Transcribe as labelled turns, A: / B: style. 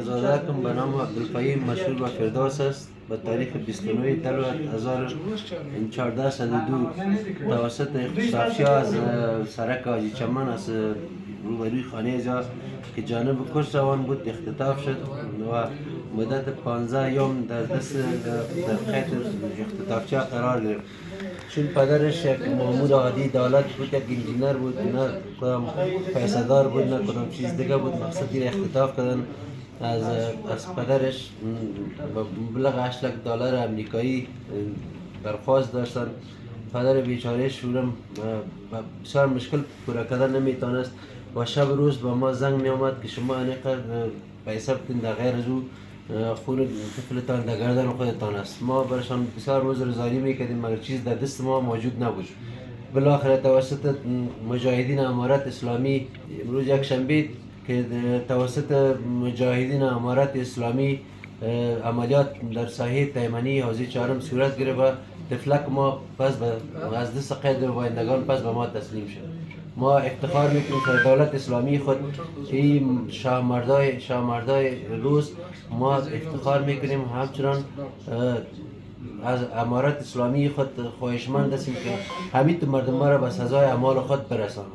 A: زادهکم به نام عبدالقیوم مشهور به فردوس است. به تاریخ 29 تلوت 1402 توسط اختصاصی‌ها از سرک حاجی چمن از روبروی خانه ایزا که جانب کش روان بود اختطاف شد و مدت 15 یوم در دست در خیط اختطافچی قرار گرفت. چون پدرش یک مامور عادی دولت بود، یک انجینر بود، نه کدام پیسه‌دار بود نه کدام چیز دیگه بود. مقصد این اختطاف کردن از پدرش با مبلغ 8 لک دلار امریکایی درخواست داشتن. پدر بیچاره شورم بسیار مشکل پورا کردن نمیتونست و شب روز به ما زنگ می آمد که شما اینقدر پیسه بتین در غیر از او خون طفلتان در گردن خودتان است. ما برشان بسیار عذرگزاری میکردیم مگر چیز در دست ما موجود نبود. بالاخره توسط مجاهدین امارت اسلامی امروز یک شنبه که توسط مجاهدین امارت اسلامی عملیات در ساحه تیمنی حوزه چهارم صورت گرفت و طفلک ما پس از دست قید نمایندگان پس به ما تسلیم شد. ما افتخار میکنیم که دولت اسلامی خود این شامردای روز ما افتخار میکنیم همچنان از امارت اسلامی خود خواهشمند هستیم که همین مردم را به سزای اعمال خود برسانند.